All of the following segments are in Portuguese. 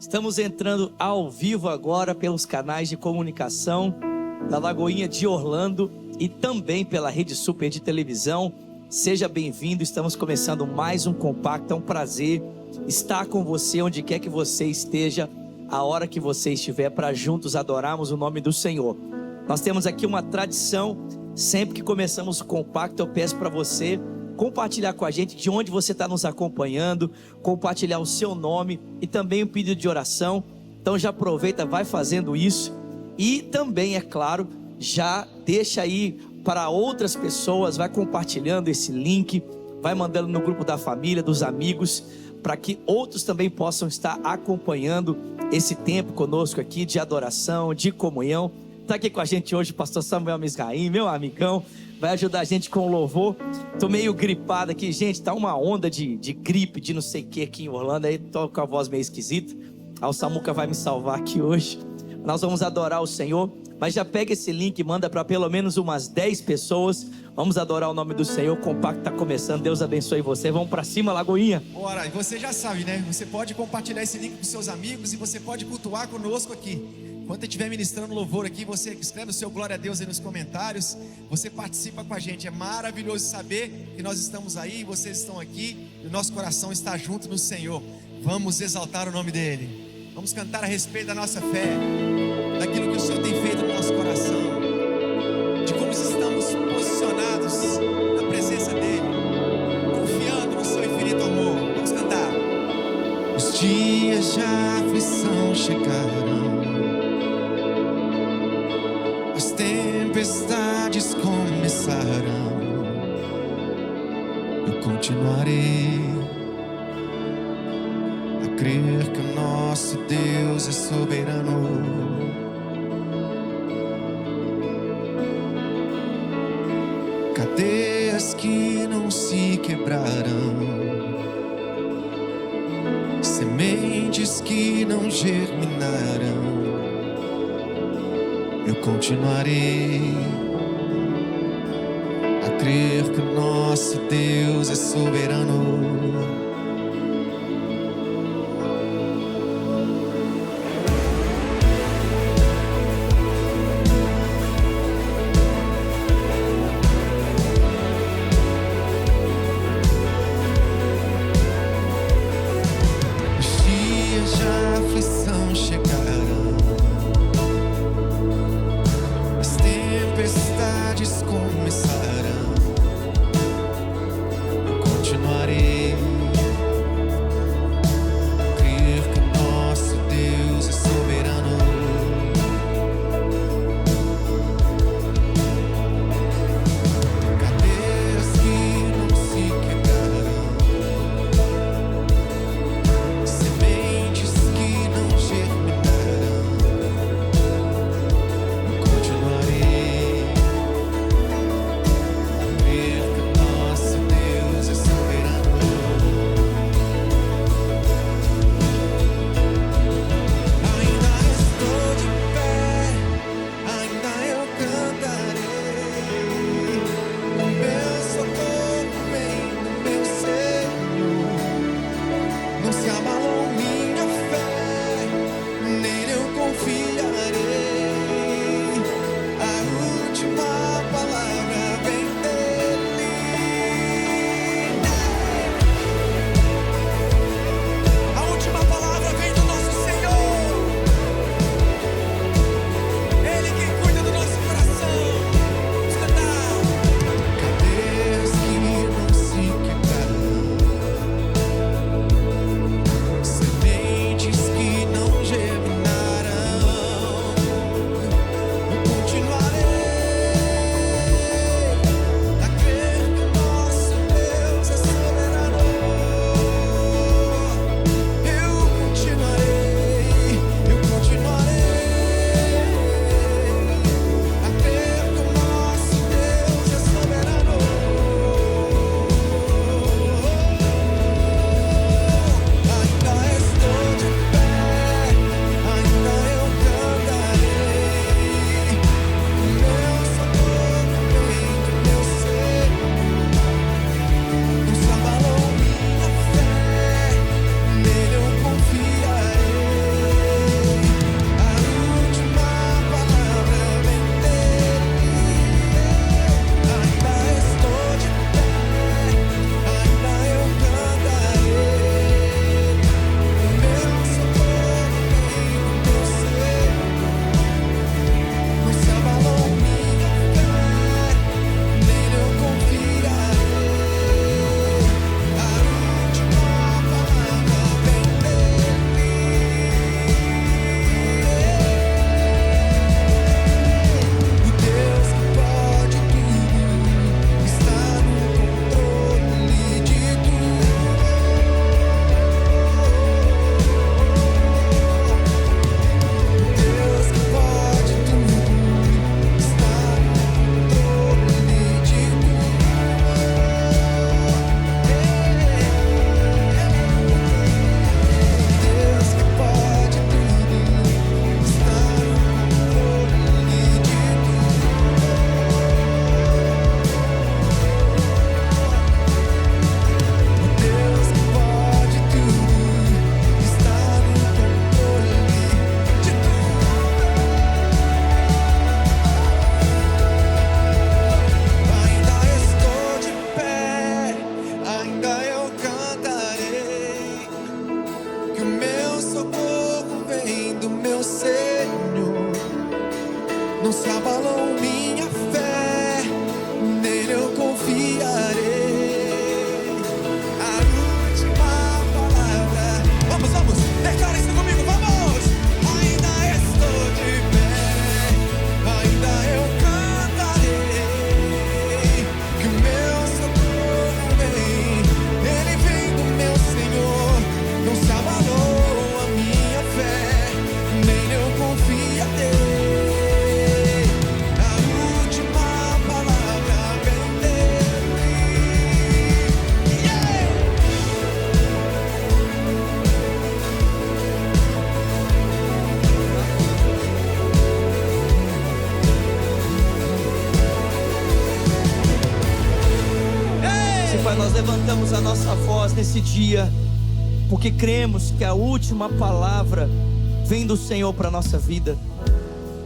Estamos entrando ao vivo agora pelos canais de comunicação da Lagoinha de Orlando e também pela Rede Super de televisão. Seja bem-vindo, estamos começando mais um compacto. É um prazer estar com você onde quer que você esteja, a hora que você estiver, para juntos adorarmos o nome do Senhor. Nós temos aqui uma tradição, sempre que começamos o compacto, eu peço para você compartilhar com a gente de onde você está nos acompanhando, compartilhar o seu nome e também um pedido de oração. Então já aproveita, vai fazendo isso e também, é claro, já deixa aí para outras pessoas, vai compartilhando esse link, vai mandando no grupo da família, dos amigos, para que outros também possam estar acompanhando esse tempo conosco aqui de adoração, de comunhão. Está aqui com a gente hoje o pastor Samuel Misgaim, meu amigão, vai ajudar a gente com o louvor. Tô meio gripado aqui, gente, tá uma onda de gripe, de não sei o que aqui em Orlando, aí tô com a voz meio esquisita. O Samuca vai me salvar aqui hoje. Nós vamos adorar o Senhor, mas já pega esse link e manda para pelo menos umas 10 pessoas. Vamos adorar o nome do Senhor. O compacto está começando, Deus abençoe você. Vamos para cima, Lagoinha. Bora, e você já sabe, né? Você pode compartilhar esse link com seus amigos e você pode cultuar conosco aqui. Enquanto eu estiver ministrando louvor aqui, você escreve o seu glória a Deus aí nos comentários. Você participa com a gente. É maravilhoso saber que nós estamos aí, vocês estão aqui e o nosso coração está junto no Senhor. Vamos exaltar o nome dEle. Vamos cantar a respeito da nossa fé, daquilo que o Senhor tem feito no nosso coração, de como estamos posicionados na presença dEle, confiando no seu infinito amor. Vamos cantar. Os dias de aflição chegarão, as tempestades começarão. Eu continuarei a crer que o nosso Deus é soberano. Cadeias que não se quebrarão, sementes que não germinarão. Eu continuarei a crer que o nosso Deus é soberano. Que do meu Senhor, não se abalou minha fé, nele eu confiarei. A última palavra, vamos, declara isso comigo, vamos! Ainda estou de pé, ainda eu cantarei, que o meu socorro vem, ele vem do meu Senhor, não se abalou a minha fé, nele eu confiarei. Pai, nós levantamos a nossa voz nesse dia, porque cremos que a última palavra vem do Senhor para a nossa vida.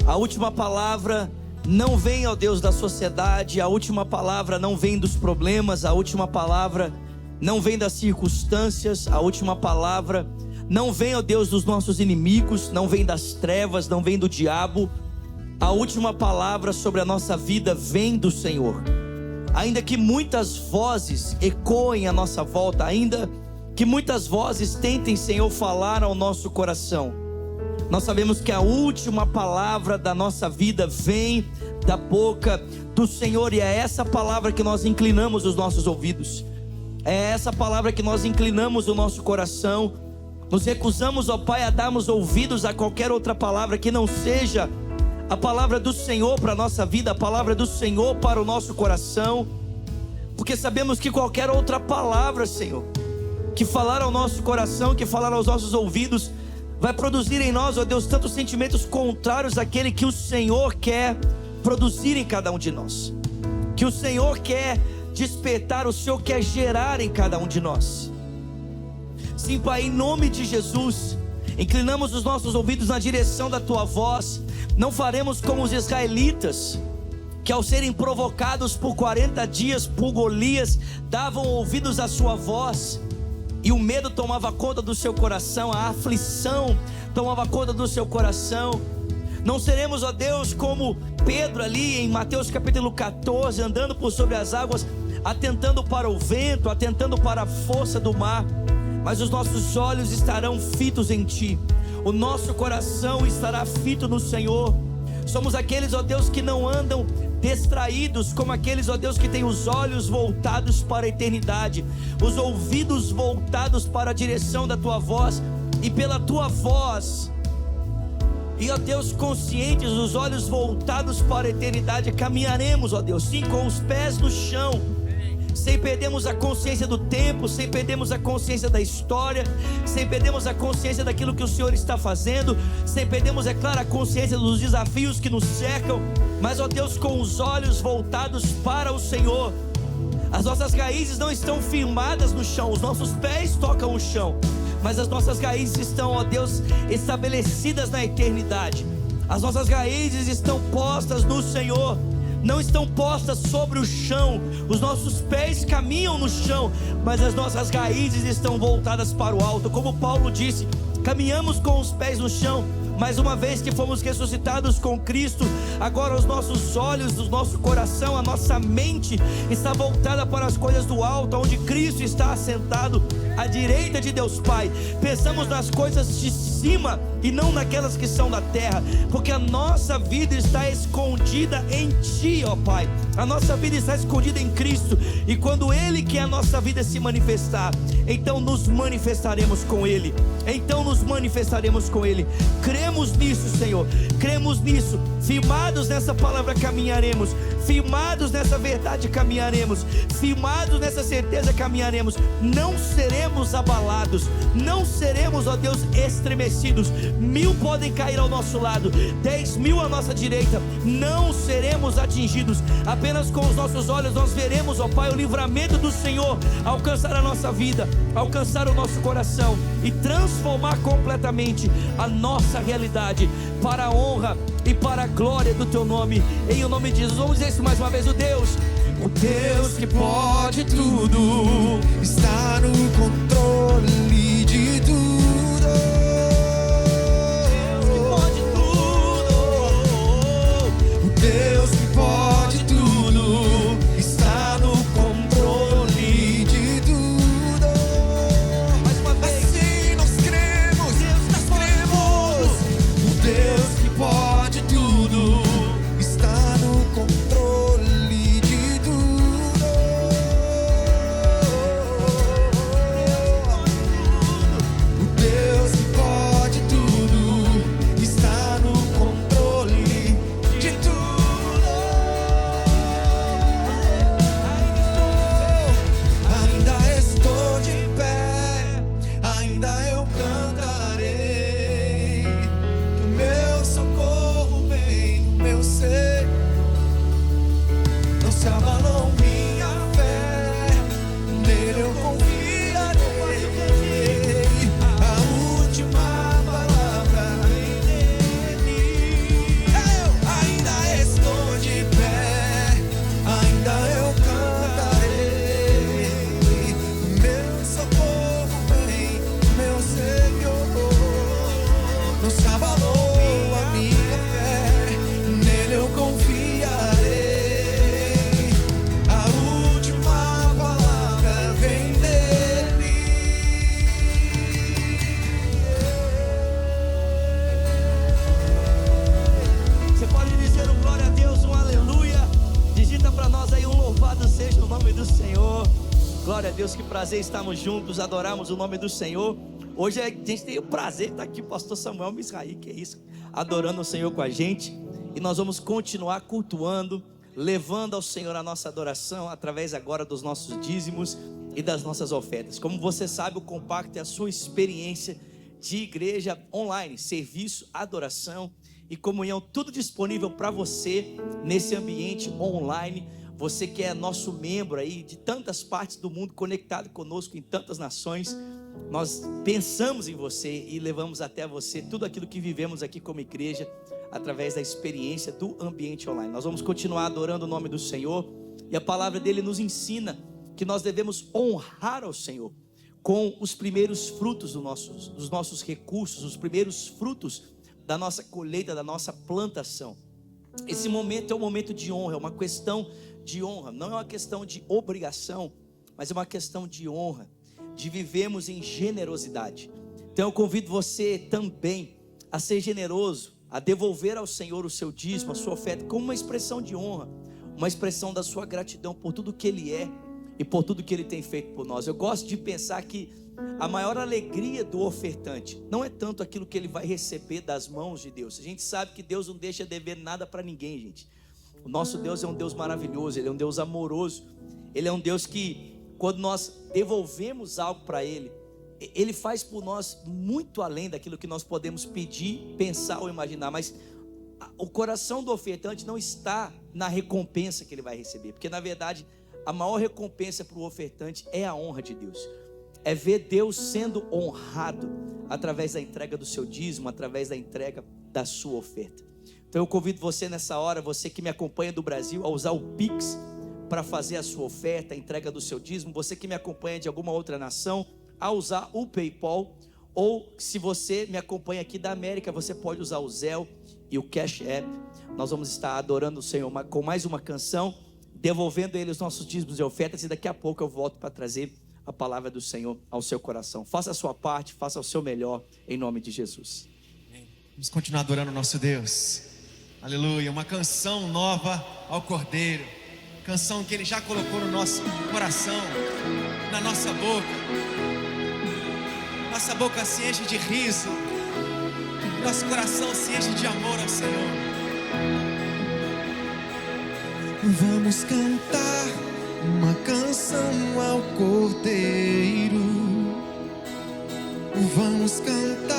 A última palavra não vem, ó Deus, da sociedade. A última palavra não vem dos problemas. A última palavra não vem das circunstâncias. A última palavra não vem, ó Deus, dos nossos inimigos. Não vem das trevas, não vem do diabo. A última palavra sobre a nossa vida vem do Senhor. Ainda que muitas vozes ecoem à nossa volta, ainda que muitas vozes tentem, Senhor, falar ao nosso coração, nós sabemos que a última palavra da nossa vida vem da boca do Senhor, e é essa palavra que nós inclinamos os nossos ouvidos, é essa palavra que nós inclinamos o nosso coração. Nos recusamos, ó Pai, a darmos ouvidos a qualquer outra palavra que não seja a palavra do Senhor para a nossa vida, a palavra do Senhor para o nosso coração, porque sabemos que qualquer outra palavra, Senhor, que falar ao nosso coração, que falar aos nossos ouvidos, vai produzir em nós, ó Deus, tantos sentimentos contrários àquele que o Senhor quer produzir em cada um de nós, que o Senhor quer despertar, o Senhor quer gerar em cada um de nós. Sim, Pai, em nome de Jesus, inclinamos os nossos ouvidos na direção da Tua voz. Não faremos como os israelitas, que ao serem provocados por 40 dias por Golias, davam ouvidos à sua voz, e o medo tomava conta do seu coração, a aflição tomava conta do seu coração. Não seremos, ó Deus, como Pedro ali em Mateus capítulo 14, andando por sobre as águas, atentando para o vento, atentando para a força do mar, mas os nossos olhos estarão fitos em Ti, o nosso coração estará fito no Senhor. Somos aqueles, ó Deus, que não andam distraídos, como aqueles, ó Deus, que têm os olhos voltados para a eternidade, os ouvidos voltados para a direção da Tua voz, e pela Tua voz, e ó Deus, conscientes, os olhos voltados para a eternidade, caminharemos, ó Deus, sim, com os pés no chão, sem perdermos a consciência do tempo, sem perdermos a consciência da história, sem perdermos a consciência daquilo que o Senhor está fazendo, sem perdermos, é claro, a consciência dos desafios que nos cercam, mas, ó Deus, com os olhos voltados para o Senhor. As nossas raízes não estão firmadas no chão, os nossos pés tocam o chão, mas as nossas raízes estão, ó Deus, estabelecidas na eternidade. As nossas raízes estão postas no Senhor, não estão postas sobre o chão. Os nossos pés caminham no chão, mas as nossas raízes estão voltadas para o alto. Como Paulo disse, caminhamos com os pés no chão, mas uma vez que fomos ressuscitados com Cristo, agora os nossos olhos, o nosso coração, a nossa mente está voltada para as coisas do alto, onde Cristo está assentado à direita de Deus Pai. Pensamos nas coisas de cima e não naquelas que são da terra, porque a nossa vida está escondida em Ti, ó Pai. A nossa vida está escondida em Cristo, e quando Ele quer a nossa vida se manifestar, então nos manifestaremos com Ele, então nos manifestaremos com Ele. Cremos nisso, Senhor, cremos nisso, firmados nessa palavra caminharemos, firmados nessa verdade caminharemos, firmados nessa certeza caminharemos, não seremos abalados, não seremos, ó Deus, estremecidos. 1000 podem cair ao nosso lado, 10.000 à nossa direita, não seremos atingidos. Apenas com os nossos olhos nós veremos, ó Pai, o livramento do Senhor alcançar a nossa vida, alcançar o nosso coração e transformar completamente a nossa realidade para a honra e para a glória do Teu nome. Em o nome de Jesus, vamos dizer isso mais uma vez: o Deus que pode tudo está no controle de tudo. Louvado seja o nome do Senhor. Glória a Deus, que prazer estarmos juntos, adorarmos o nome do Senhor. Hoje a gente tem o prazer de estar aqui, o pastor Samuel Misraí, que é isso, adorando o Senhor com a gente. E nós vamos continuar cultuando, levando ao Senhor a nossa adoração, através agora dos nossos dízimos e das nossas ofertas. Como você sabe, o Compacto é a sua experiência de igreja online, serviço, adoração e comunhão, tudo disponível para você nesse ambiente online. Você que é nosso membro aí de tantas partes do mundo, conectado conosco em tantas nações, nós pensamos em você e levamos até você tudo aquilo que vivemos aqui como igreja, através da experiência do ambiente online. Nós vamos continuar adorando o nome do Senhor, e a palavra dele nos ensina que nós devemos honrar ao Senhor com os primeiros frutos dos nossos recursos, os primeiros frutos da nossa colheita, da nossa plantação. Esse momento é um momento de honra, é uma questão de honra, não é uma questão de obrigação, mas é uma questão de honra, de vivermos em generosidade. Então eu convido você também a ser generoso, a devolver ao Senhor o seu dízimo, a sua oferta, como uma expressão de honra, uma expressão da sua gratidão por tudo que Ele é e por tudo que Ele tem feito por nós. Eu gosto de pensar que a maior alegria do ofertante não é tanto aquilo que ele vai receber das mãos de Deus. A gente sabe que Deus não deixa dever nada para ninguém, gente. O nosso Deus é um Deus maravilhoso, Ele é um Deus amoroso. Ele é um Deus que, quando nós devolvemos algo para Ele, Ele faz por nós muito além daquilo que nós podemos pedir, pensar ou imaginar. Mas o coração do ofertante não está na recompensa que ele vai receber, porque na verdade a maior recompensa para o ofertante é a honra de Deus. É ver Deus sendo honrado através da entrega do seu dízimo, através da entrega da sua oferta. Então eu convido você nessa hora, você que me acompanha do Brasil, a usar o Pix para fazer a sua oferta, a entrega do seu dízimo. Você que me acompanha de alguma outra nação, a usar o PayPal. Ou se você me acompanha aqui da América, você pode usar o Zelle e o Cash App. Nós vamos estar adorando o Senhor com mais uma canção, devolvendo a Ele os nossos dízimos e ofertas. E daqui a pouco eu volto para trazer a palavra do Senhor ao seu coração. Faça a sua parte, faça o seu melhor, em nome de Jesus. Vamos continuar adorando o nosso Deus. Aleluia, uma canção nova ao Cordeiro, canção que Ele já colocou no nosso coração, na nossa boca se enche de riso, nosso coração se enche de amor ao Senhor. Vamos cantar uma canção ao Cordeiro, vamos cantar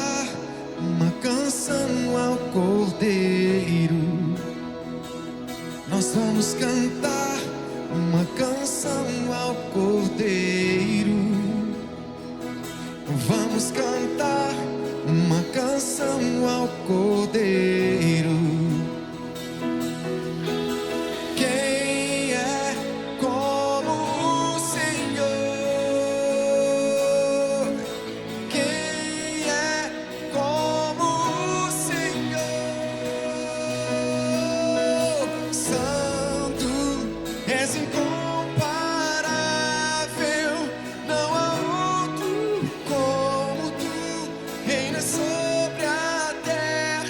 uma canção ao Cordeiro. Nós vamos cantar uma canção ao Cordeiro. Vamos cantar uma canção ao Cordeiro. Quem é como o Senhor? Quem é como o Senhor? Santo, és incomparável, não há outro como tu. Reina sobre a terra,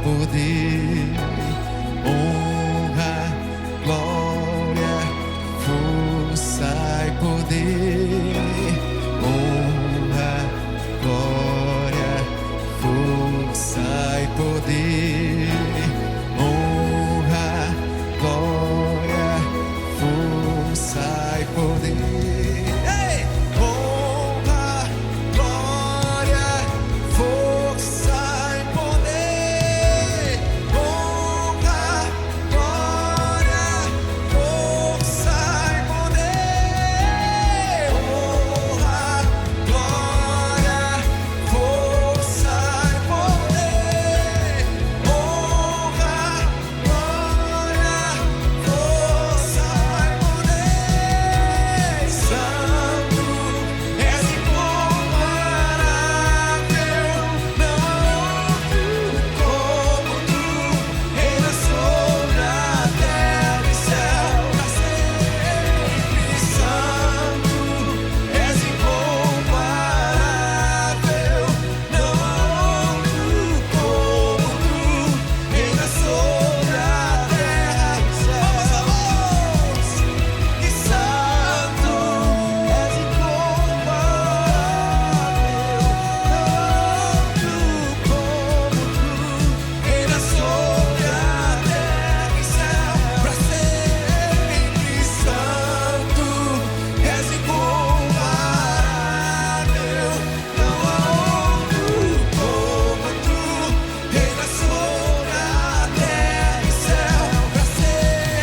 poder, honra, glória, força e poder, honra, glória, força e poder, honra, glória, força e poder. Ei! Honra, glória, força e poder, honra, glória, força e poder, honra, glória, força e poder, honra, glória, força e poder. Santo, és incomparável, não há outro como tu, reina sobre a terra e céu pra sempre. Santo, és incomparável, não há outro como tu, reina sobre a terra e céu. Vamos, e santo, és incomparável, não há outro como tu, reina sobre a terra e céu pra sempre. Santo, és incomparável, não há outro como tu, reina sobre a terra e céu pra sempre.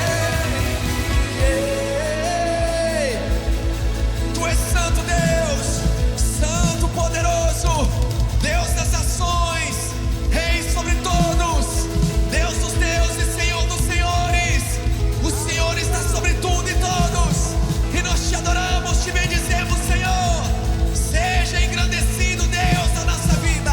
Tu és santo, Deus, santo, poderoso, Deus das ações, Rei sobre todos, Deus dos deuses, Senhor dos senhores. O Senhor está sobre tudo e todos, e nós te adoramos, te bendizemos, Senhor. Seja engrandecido, Deus, na nossa vida.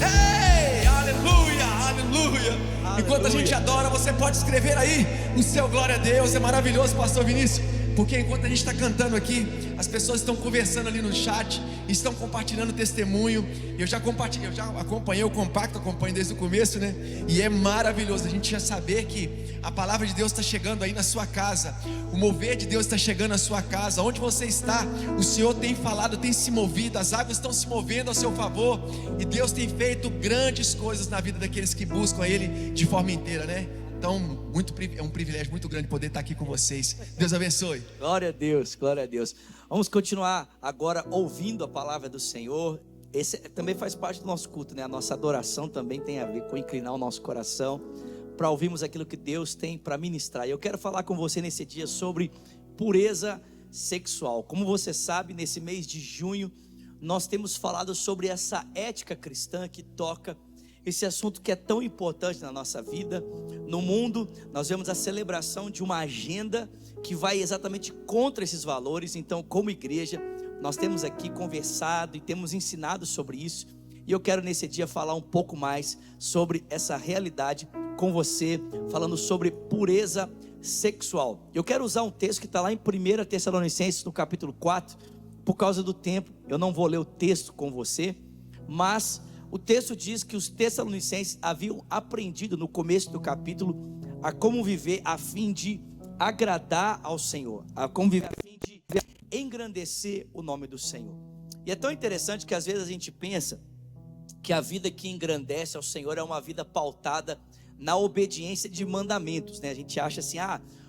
Ei, aleluia, aleluia. Enquanto a gente adora, você pode escrever aí o seu glória a Deus. É maravilhoso, pastor Vinícius, porque enquanto a gente está cantando aqui, as pessoas estão conversando ali no chat, estão compartilhando testemunho. Eu já compartilhei, eu já acompanhei o compacto, acompanho desde o começo, né? E é maravilhoso a gente já saber que a palavra de Deus está chegando aí na sua casa, o mover de Deus está chegando na sua casa. Onde você está, o Senhor tem falado, tem se movido, as águas estão se movendo ao seu favor, e Deus tem feito grandes coisas na vida daqueles que buscam a Ele de forma inteira, né? Então, é um privilégio muito grande poder estar aqui com vocês. Deus abençoe. Glória a Deus, glória a Deus. Vamos continuar agora ouvindo a palavra do Senhor. Esse também faz parte do nosso culto, né? A nossa adoração também tem a ver com inclinar o nosso coração para ouvirmos aquilo que Deus tem para ministrar. E eu quero falar com você nesse dia sobre pureza sexual. Como você sabe, nesse mês de junho, nós temos falado sobre essa ética cristã que toca esse assunto que é tão importante na nossa vida. No mundo, nós vemos a celebração de uma agenda que vai exatamente contra esses valores. Então, como igreja, nós temos aqui conversado e temos ensinado sobre isso. E eu quero nesse dia falar um pouco mais sobre essa realidade com você, falando sobre pureza sexual. Eu quero usar um texto que está lá em 1 Tessalonicenses, no capítulo 4. Por causa do tempo, eu não vou ler o texto com você, mas o texto diz que os tessalonicenses haviam aprendido no começo do capítulo a como viver a fim de agradar ao Senhor, a como viver a fim de engrandecer o nome do Senhor. E é tão interessante que às vezes a gente pensa que a vida que engrandece ao Senhor é uma vida pautada na obediência de mandamentos, né? A gente acha assim,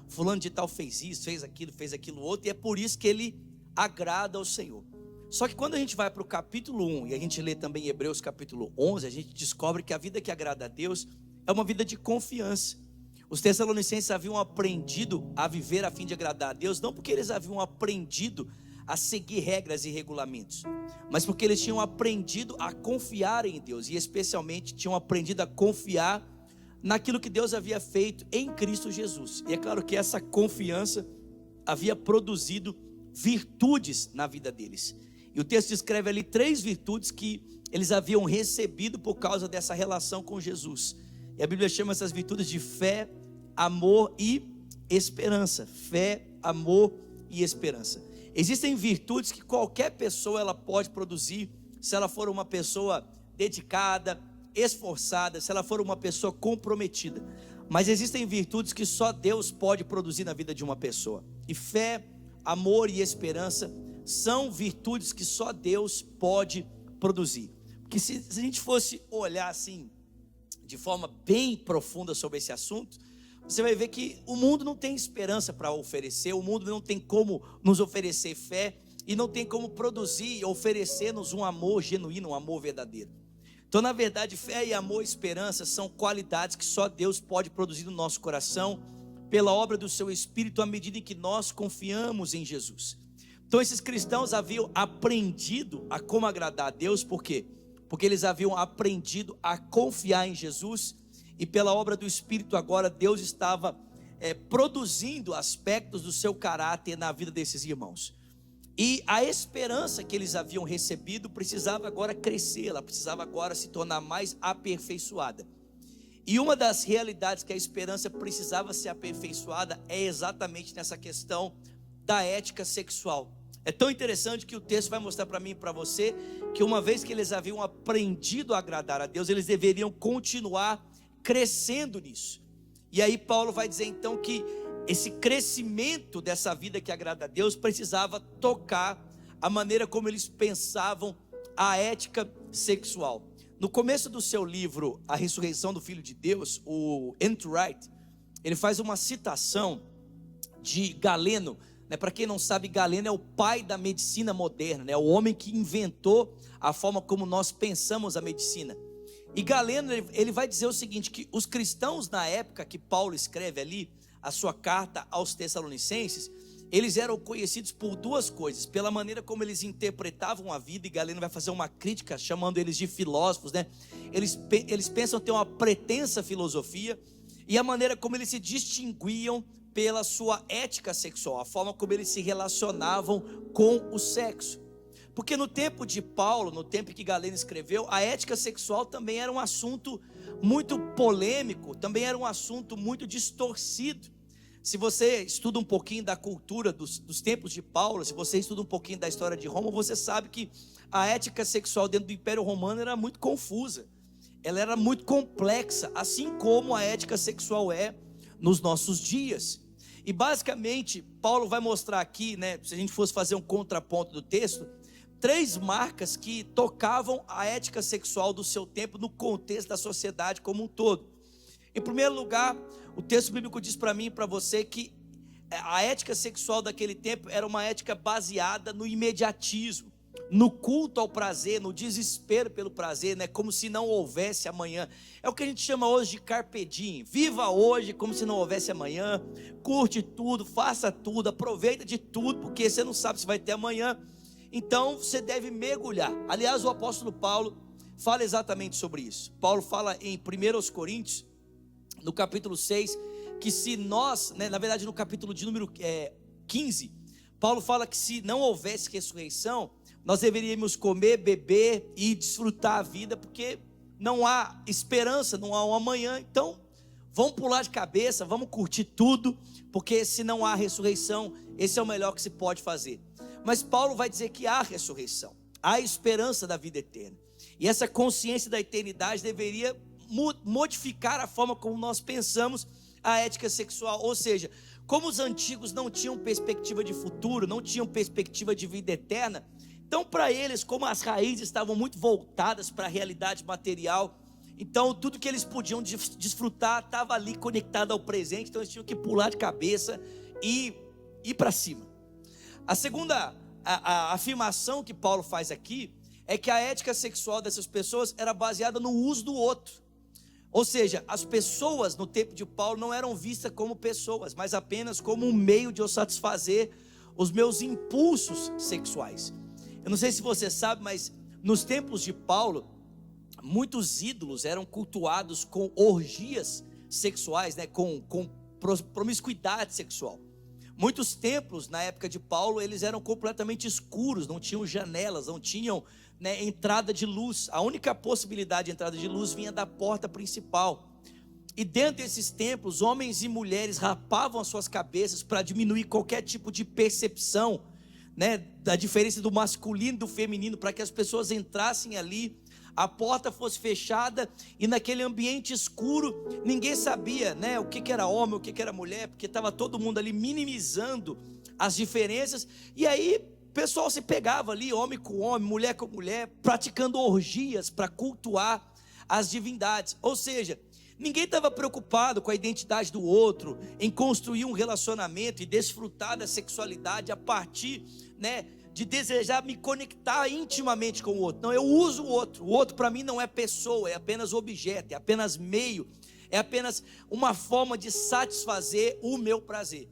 fulano de tal fez isso, fez aquilo outro, e é por isso que ele agrada ao Senhor. Só que quando a gente vai para o capítulo 1 e a gente lê também Hebreus capítulo 11, a gente descobre que a vida que agrada a Deus é uma vida de confiança. Os tessalonicenses haviam aprendido a viver a fim de agradar a Deus, não porque eles haviam aprendido a seguir regras e regulamentos, mas porque eles tinham aprendido a confiar em Deus, e especialmente tinham aprendido a confiar naquilo que Deus havia feito em Cristo Jesus. E é claro que essa confiança havia produzido virtudes na vida deles. E o texto descreve ali 3 virtudes que eles haviam recebido por causa dessa relação com Jesus. E a Bíblia chama essas virtudes de fé, amor e esperança. Fé, amor e esperança. Existem virtudes que qualquer pessoa ela pode produzir se ela for uma pessoa dedicada, esforçada, se ela for uma pessoa comprometida. Mas existem virtudes que só Deus pode produzir na vida de uma pessoa. E fé, amor e esperança são virtudes que só Deus pode produzir. Porque se a gente fosse olhar assim, de forma bem profunda sobre esse assunto, você vai ver que o mundo não tem esperança para oferecer, o mundo não tem como nos oferecer fé, e não tem como produzir e oferecer-nos um amor genuíno, um amor verdadeiro. Então, na verdade, fé e amor e esperança são qualidades que só Deus pode produzir no nosso coração, pela obra do seu Espírito, à medida em que nós confiamos em Jesus. Então, esses cristãos haviam aprendido a como agradar a Deus, por quê? Porque eles haviam aprendido a confiar em Jesus, e pela obra do Espírito agora Deus estava produzindo aspectos do seu caráter na vida desses irmãos. E a esperança que eles haviam recebido precisava agora crescer, ela precisava agora se tornar mais aperfeiçoada. E uma das realidades que a esperança precisava ser aperfeiçoada é exatamente nessa questão da ética sexual. É tão interessante que o texto vai mostrar para mim e para você que uma vez que eles haviam aprendido a agradar a Deus, eles deveriam continuar crescendo nisso. E aí Paulo vai dizer então que esse crescimento dessa vida que agrada a Deus precisava tocar a maneira como eles pensavam a ética sexual. No começo do seu livro A Ressurreição do Filho de Deus, o N.T. Wright, ele faz uma citação de Galeno, né? Para quem não sabe, Galeno é o pai da medicina moderna, né? O homem que inventou a forma como nós pensamos a medicina. E Galeno, ele vai dizer o seguinte, que os cristãos na época que Paulo escreve ali a sua carta aos Tessalonicenses, eles eram conhecidos por duas coisas: pela maneira como eles interpretavam a vida, e Galeno vai fazer uma crítica chamando eles de filósofos, né? Eles pensam ter uma pretensa filosofia, e a maneira como eles se distinguiam pela sua ética sexual, a forma como eles se relacionavam com o sexo. Porque no tempo de Paulo, no tempo que Galeno escreveu, a ética sexual também era um assunto muito polêmico, também era um assunto muito distorcido. Se você estuda um pouquinho da cultura dos tempos de Paulo, se você estuda um pouquinho da história de Roma, você sabe que a ética sexual dentro do Império Romano era muito confusa, ela era muito complexa, assim como a ética sexual é nos nossos dias. E basicamente, Paulo vai mostrar aqui, né, se a gente fosse fazer um contraponto do texto, 3 marcas que tocavam a ética sexual do seu tempo no contexto da sociedade como um todo. Em primeiro lugar, o texto bíblico diz para mim e para você que a ética sexual daquele tempo era uma ética baseada no imediatismo, no culto ao prazer, no desespero pelo prazer, né? Como se não houvesse amanhã. É o que a gente chama hoje de carpe diem. Viva hoje como se não houvesse amanhã, curte tudo, faça tudo, aproveita de tudo, porque você não sabe se vai ter amanhã. Então você deve mergulhar. Aliás, o apóstolo Paulo fala exatamente sobre isso. Paulo fala em 1 Coríntios, no capítulo 6, que se nós, né, na verdade no capítulo de número 15, Paulo fala que se não houvesse ressurreição, nós deveríamos comer, beber e desfrutar a vida, porque não há esperança, não há um amanhã. Então vamos pular de cabeça, vamos curtir tudo, porque se não há ressurreição, esse é o melhor que se pode fazer. Mas Paulo vai dizer que há ressurreição, há esperança da vida eterna, e essa consciência da eternidade deveria modificar a forma como nós pensamos a ética sexual. Ou seja, como os antigos não tinham perspectiva de futuro, não tinham perspectiva de vida eterna, então para eles, como as raízes estavam muito voltadas para a realidade material, então tudo que eles podiam desfrutar estava ali conectado ao presente. Então eles tinham que pular de cabeça e ir para cima. A segunda a afirmação que Paulo faz aqui é que a ética sexual dessas pessoas era baseada no uso do outro. Ou seja, as pessoas no tempo de Paulo não eram vistas como pessoas, mas apenas como um meio de eu satisfazer os meus impulsos sexuais. Eu não sei se você sabe, mas nos tempos de Paulo, muitos ídolos eram cultuados com orgias sexuais, né? com promiscuidade sexual. Muitos templos na época de Paulo, eles eram completamente escuros, não tinham janelas, não tinham, né, entrada de luz. A única possibilidade de entrada de luz vinha da porta principal. E dentro desses templos, homens e mulheres rapavam as suas cabeças para diminuir qualquer tipo de percepção, né, da diferença do masculino e do feminino, para que as pessoas entrassem ali a porta fosse fechada e naquele ambiente escuro ninguém sabia, né, o que era homem, o que era mulher, porque estava todo mundo ali minimizando as diferenças. E aí o pessoal se pegava ali, homem com homem, mulher com mulher, praticando orgias para cultuar as divindades. Ou seja, ninguém estava preocupado com a identidade do outro, em construir um relacionamento e desfrutar da sexualidade a partir, né, de desejar me conectar intimamente com o outro. Não, eu uso o outro para mim não é pessoa, é apenas objeto, é apenas meio, é apenas uma forma de satisfazer o meu prazer.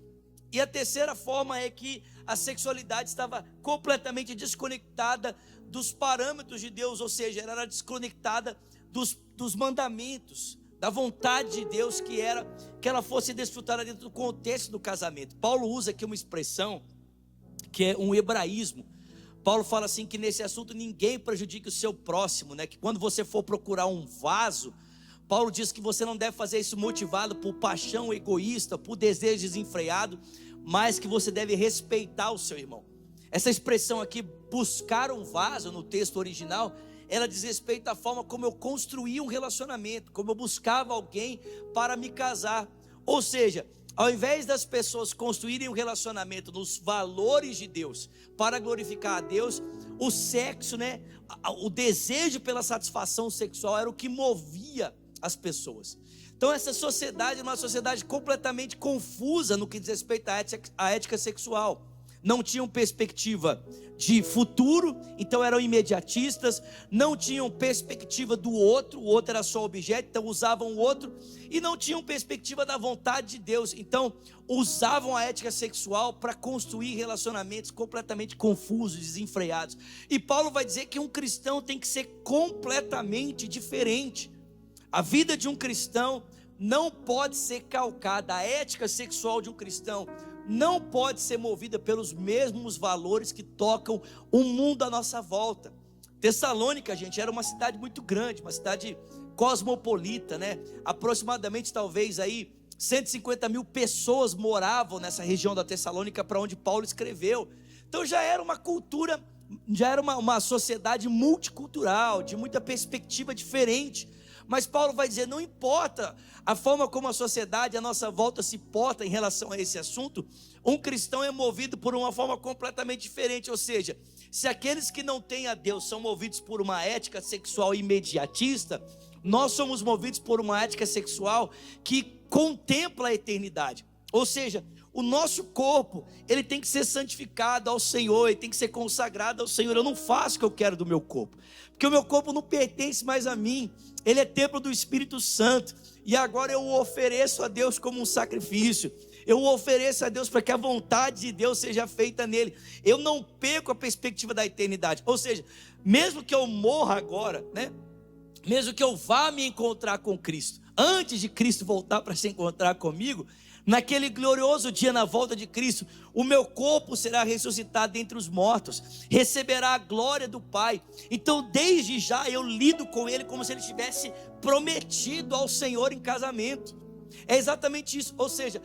E a terceira forma é que a sexualidade estava completamente desconectada dos parâmetros de Deus, ou seja, ela era desconectada dos mandamentos, da vontade de Deus, que era que ela fosse desfrutada dentro do contexto do casamento. Paulo usa aqui uma expressão que é um hebraísmo. Paulo fala assim que nesse assunto ninguém prejudique o seu próximo, né? Que quando você for procurar um vaso, Paulo diz que você não deve fazer isso motivado por paixão egoísta, por desejo desenfreado, mas que você deve respeitar o seu irmão. Essa expressão aqui, buscar um vaso, no texto original, ela diz respeito à forma como eu construí um relacionamento, como eu buscava alguém para me casar. Ou seja, ao invés das pessoas construírem um relacionamento nos valores de Deus, para glorificar a Deus, o sexo, né, o desejo pela satisfação sexual era o que movia as pessoas. Então essa sociedade é uma sociedade completamente confusa no que diz respeito à ética sexual. Não tinham perspectiva de futuro, então eram imediatistas, não tinham perspectiva do outro, o outro era só objeto, então usavam o outro, e não tinham perspectiva da vontade de Deus, então usavam a ética sexual para construir relacionamentos completamente confusos, desenfreados. E Paulo vai dizer que um cristão tem que ser completamente diferente. A vida de um cristão não pode ser calcada, a ética sexual de um cristão não pode ser movida pelos mesmos valores que tocam o mundo à nossa volta. Tessalônica, gente, era uma cidade muito grande, uma cidade cosmopolita, né? Aproximadamente, talvez aí 150 mil pessoas moravam nessa região da Tessalônica para onde Paulo escreveu. Então já era uma cultura, já era uma sociedade multicultural, de muita perspectiva diferente. Mas Paulo vai dizer, não importa a forma como a sociedade à nossa volta se porta em relação a esse assunto, um cristão é movido por uma forma completamente diferente. Ou seja, se aqueles que não têm a Deus são movidos por uma ética sexual imediatista, nós somos movidos por uma ética sexual que contempla a eternidade. Ou seja, o nosso corpo, ele tem que ser santificado ao Senhor, ele tem que ser consagrado ao Senhor. Eu não faço o que eu quero do meu corpo, porque o meu corpo não pertence mais a mim, ele é templo do Espírito Santo, e agora eu o ofereço a Deus como um sacrifício, eu o ofereço a Deus para que a vontade de Deus seja feita nele. Eu não perco a perspectiva da eternidade. Ou seja, mesmo que eu morra agora, né? Mesmo que eu vá me encontrar com Cristo, antes de Cristo voltar para se encontrar comigo, naquele glorioso dia, na volta de Cristo, o meu corpo será ressuscitado dentre os mortos, receberá a glória do Pai. Então desde já eu lido com ele como se ele tivesse prometido ao Senhor em casamento. É exatamente isso. Ou seja,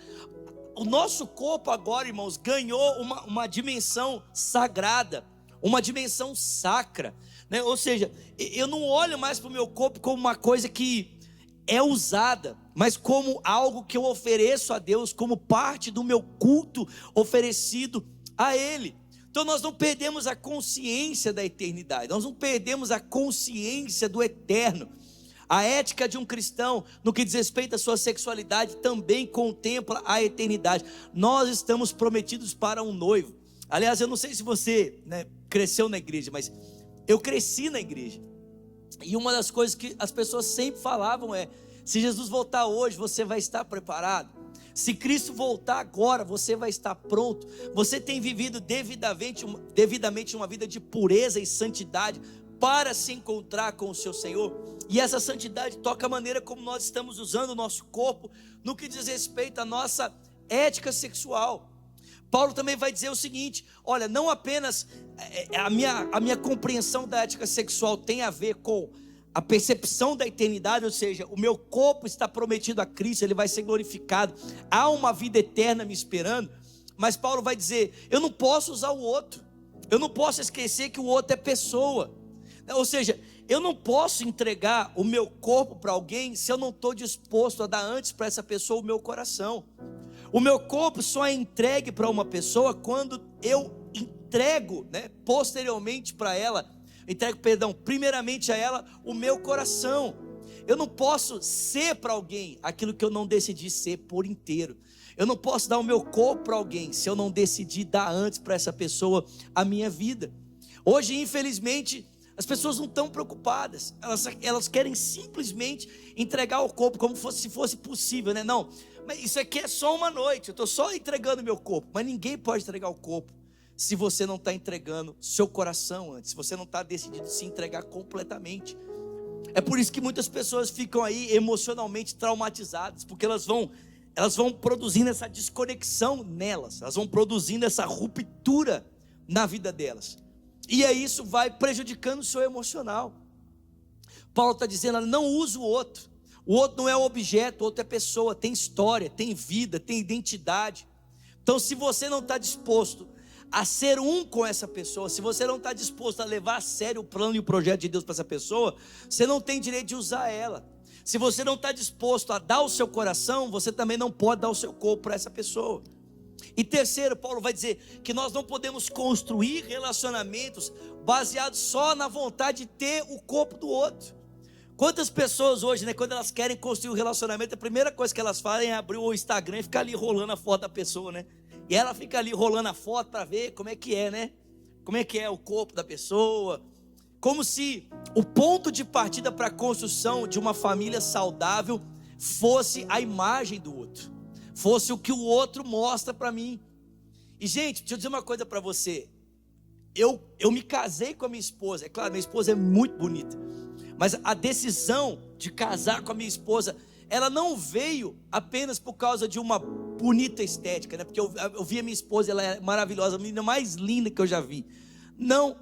o nosso corpo agora, irmãos, ganhou uma dimensão sagrada, uma dimensão sacra, né? Ou seja, eu não olho mais para o meu corpo como uma coisa que é usada, mas como algo que eu ofereço a Deus, como parte do meu culto oferecido a Ele. Então nós não perdemos a consciência da eternidade, nós não perdemos a consciência do eterno. A ética de um cristão, no que diz respeito à sua sexualidade, também contempla a eternidade. Nós estamos prometidos para um noivo. Aliás, eu não sei se você, né, cresceu na igreja, mas eu cresci na igreja. E uma das coisas que as pessoas sempre falavam é: se Jesus voltar hoje, você vai estar preparado? Se Cristo voltar agora, você vai estar pronto? Você tem vivido devidamente uma vida de pureza e santidade para se encontrar com o seu Senhor? E essa santidade toca a maneira como nós estamos usando o nosso corpo no que diz respeito à nossa ética sexual. Paulo também vai dizer o seguinte: olha, não apenas a minha compreensão da ética sexual tem a ver com a percepção da eternidade, ou seja, o meu corpo está prometido a Cristo, ele vai ser glorificado, há uma vida eterna me esperando. Mas Paulo vai dizer: eu não posso usar o outro, eu não posso esquecer que o outro é pessoa. Ou seja, eu não posso entregar o meu corpo para alguém se eu não estou disposto a dar antes para essa pessoa o meu coração. O meu corpo só é entregue para uma pessoa quando eu entrego, posteriormente para ela, primeiramente a ela o meu coração. Eu não posso ser para alguém aquilo que eu não decidi ser por inteiro. Eu não posso dar o meu corpo para alguém se eu não decidir dar antes para essa pessoa a minha vida. Hoje, infelizmente, as pessoas não estão preocupadas. Elas querem simplesmente entregar o corpo como se fosse possível, né? Não, mas isso aqui é só uma noite. Eu estou só entregando meu corpo. Mas ninguém pode entregar o corpo se você não está entregando seu coração antes. Se você não está decidido se entregar completamente. É por isso que muitas pessoas ficam aí emocionalmente traumatizadas, porque elas vão produzindo essa desconexão nelas, elas vão produzindo essa ruptura na vida delas, e aí isso vai prejudicando o seu emocional. Paulo está dizendo: não use o outro não é um objeto, o outro é pessoa, tem história, tem vida, tem identidade. Então, se você não está disposto a ser um com essa pessoa, se você não está disposto a levar a sério o plano e o projeto de Deus para essa pessoa, você não tem direito de usar ela. Se você não está disposto a dar o seu coração, você também não pode dar o seu corpo para essa pessoa. E terceiro, Paulo vai dizer que nós não podemos construir relacionamentos baseados só na vontade de ter o corpo do outro. Quantas pessoas hoje, quando elas querem construir um relacionamento, a primeira coisa que elas fazem é abrir o Instagram e ficar ali rolando a foto da pessoa, E ela fica ali rolando a foto para ver como é que é, Como é que é o corpo da pessoa. Como se o ponto de partida para a construção de uma família saudável fosse a imagem do outro, fosse o que o outro mostra para mim. E gente, deixa eu dizer uma coisa para você. Eu me casei com a minha esposa. É claro, minha esposa é muito bonita, mas a decisão de casar com a minha esposa, ela não veio apenas por causa de uma bonita estética, Porque eu vi a minha esposa, ela é maravilhosa, a menina mais linda que eu já vi. Não,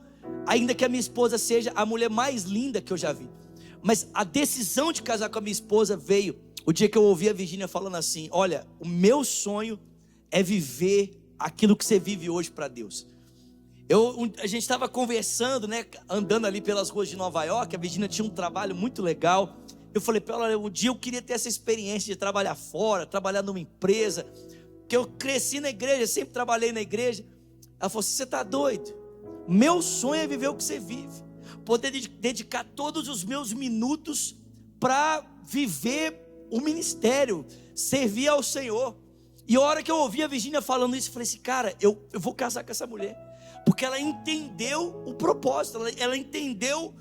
ainda que a minha esposa seja a mulher mais linda que eu já vi, mas a decisão de casar com a minha esposa veio o dia que eu ouvi a Virgínia falando assim: olha, o meu sonho é viver aquilo que você vive hoje para Deus. A gente estava conversando, andando ali pelas ruas de Nova York. A Virgínia tinha um trabalho muito legal. Eu falei para ela: olha, um dia eu queria ter essa experiência de trabalhar fora, trabalhar numa empresa, porque eu cresci na igreja, sempre trabalhei na igreja. Ela falou assim: você está doido? Meu sonho é viver o que você vive, poder dedicar todos os meus minutos para viver o ministério, servir ao Senhor. E a hora que eu ouvi a Virgínia falando isso, eu falei assim: cara, eu vou casar com essa mulher, porque ela entendeu o propósito, ela entendeu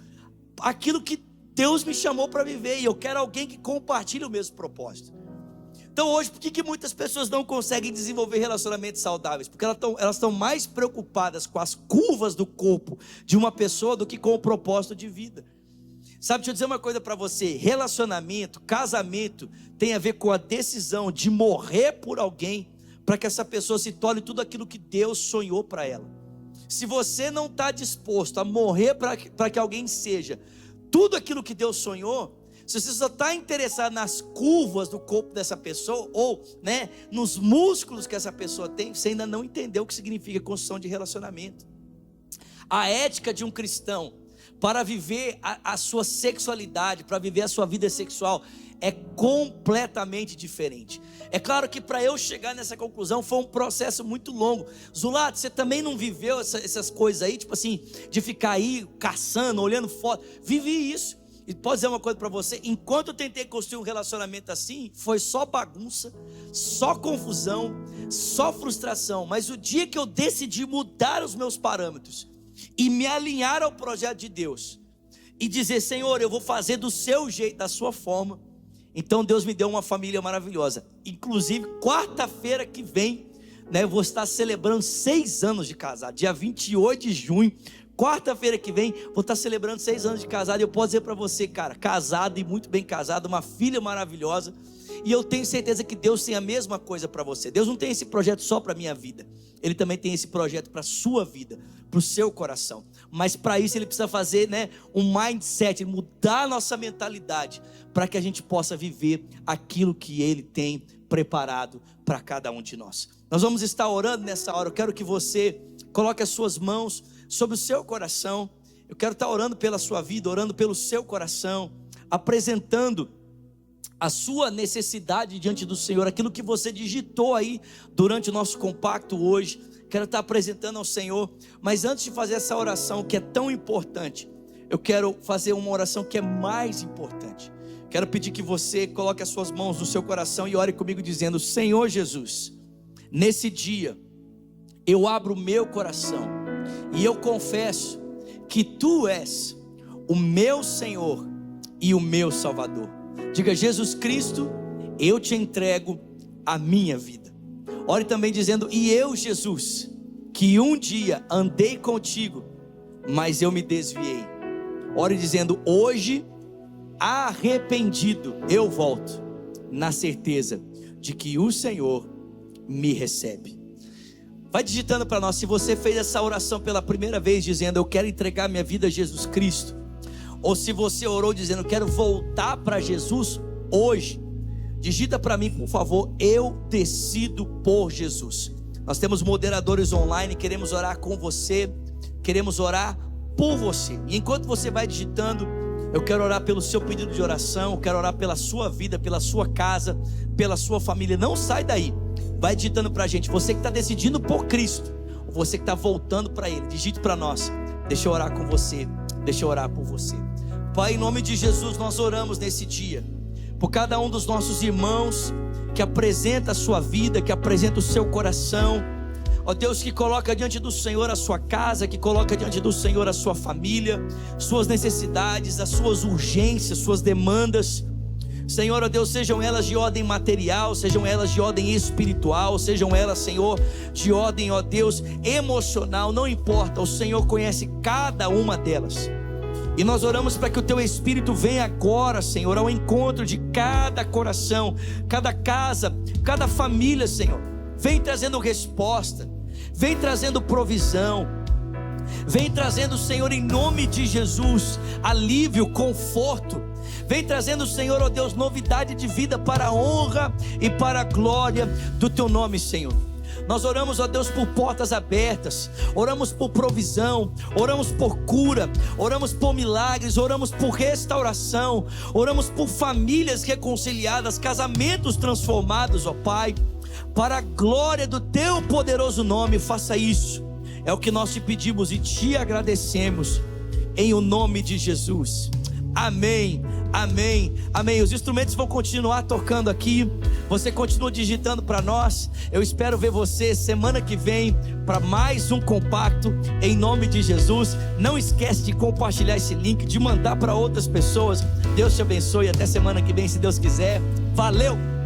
aquilo que Deus me chamou para viver, e eu quero alguém que compartilhe o mesmo propósito. Então hoje, por que muitas pessoas não conseguem desenvolver relacionamentos saudáveis? Porque elas estão mais preocupadas com as curvas do corpo de uma pessoa do que com o propósito de vida. Sabe, deixa eu dizer uma coisa para você: relacionamento, casamento tem a ver com a decisão de morrer por alguém, para que essa pessoa se torne tudo aquilo que Deus sonhou para ela. Se você não está disposto a morrer para que alguém seja tudo aquilo que Deus sonhou, se você só está interessado nas curvas do corpo dessa pessoa, ou nos músculos que essa pessoa tem, você ainda não entendeu o que significa construção de relacionamento. A ética de um cristão para viver a sua sexualidade, para viver a sua vida sexual, é completamente diferente. É claro que para eu chegar nessa conclusão foi um processo muito longo. Zulato, você também não viveu essas coisas aí, tipo assim, de ficar aí caçando, olhando foto? Vivi isso. E posso dizer uma coisa para você: enquanto eu tentei construir um relacionamento assim, foi só bagunça, só confusão, só frustração. Mas o dia que eu decidi mudar os meus parâmetros e me alinhar ao projeto de Deus, e dizer: Senhor, eu vou fazer do seu jeito, da sua forma, então Deus me deu uma família maravilhosa. Inclusive, quarta-feira que vem, eu vou estar celebrando 6 anos de casado, dia 28 de junho. Quarta-feira que vem, vou estar celebrando 6 anos de casado. E eu posso dizer para você, cara, casado e muito bem casado, uma filha maravilhosa. E eu tenho certeza que Deus tem a mesma coisa para você. Deus não tem esse projeto só para a minha vida, Ele também tem esse projeto para a sua vida, para o seu coração. Mas para isso Ele precisa fazer um mindset, mudar a nossa mentalidade, para que a gente possa viver aquilo que Ele tem preparado para cada um de nós. Nós vamos estar orando nessa hora. Eu quero que você coloque as suas mãos sobre o seu coração. Eu quero estar orando pela sua vida, orando pelo seu coração, apresentando a sua necessidade diante do Senhor, aquilo que você digitou aí durante o nosso compacto hoje. Quero estar apresentando ao Senhor, mas antes de fazer essa oração que é tão importante, eu quero fazer uma oração que é mais importante. Quero pedir que você coloque as suas mãos no seu coração e ore comigo dizendo: Senhor Jesus, nesse dia eu abro o meu coração e eu confesso que Tu és o meu Senhor e o meu Salvador. Diga: Jesus Cristo, eu te entrego a minha vida. Ore também dizendo: e eu, Jesus, que um dia andei contigo, mas eu me desviei. Ore dizendo: hoje, arrependido, eu volto, na certeza de que o Senhor me recebe. Vai digitando para nós, se você fez essa oração pela primeira vez, dizendo: eu quero entregar minha vida a Jesus Cristo, ou se você orou dizendo: quero voltar para Jesus hoje, digita para mim, por favor: eu decido por Jesus. Nós temos moderadores online, queremos orar com você, queremos orar por você. E enquanto você vai digitando, eu quero orar pelo seu pedido de oração, eu quero orar pela sua vida, pela sua casa, pela sua família. Não sai daí, vai digitando para a gente. Você que está decidindo por Cristo, ou você que está voltando para Ele, digite para nós. Deixa eu orar com você, deixa eu orar por você. Pai, em nome de Jesus, nós oramos nesse dia por cada um dos nossos irmãos que apresenta a sua vida, que apresenta o seu coração. Ó Deus, que coloca diante do Senhor a sua casa, que coloca diante do Senhor a sua família, suas necessidades, as suas urgências, suas demandas. Senhor, ó Deus, sejam elas de ordem material, sejam elas de ordem espiritual, sejam elas, Senhor, de ordem, ó Deus, emocional, não importa, o Senhor conhece cada uma delas. E nós oramos para que o Teu Espírito venha agora, Senhor, ao encontro de cada coração, cada casa, cada família, Senhor. Vem trazendo resposta, vem trazendo provisão, vem trazendo, Senhor, em nome de Jesus, alívio, conforto. Vem trazendo, Senhor, ó Deus, novidade de vida para a honra e para a glória do Teu nome, Senhor. Nós oramos, ó Deus, por portas abertas, oramos por provisão, oramos por cura, oramos por milagres, oramos por restauração, oramos por famílias reconciliadas, casamentos transformados, ó Pai, para a glória do Teu poderoso nome. Faça isso, é o que nós te pedimos e te agradecemos, em o nome de Jesus. Amém, amém, amém. Os instrumentos vão continuar tocando aqui, você continua digitando para nós. Eu espero ver você semana que vem para mais um compacto, em nome de Jesus. Não esquece de compartilhar esse link, de mandar para outras pessoas. Deus te abençoe, até semana que vem, se Deus quiser. Valeu!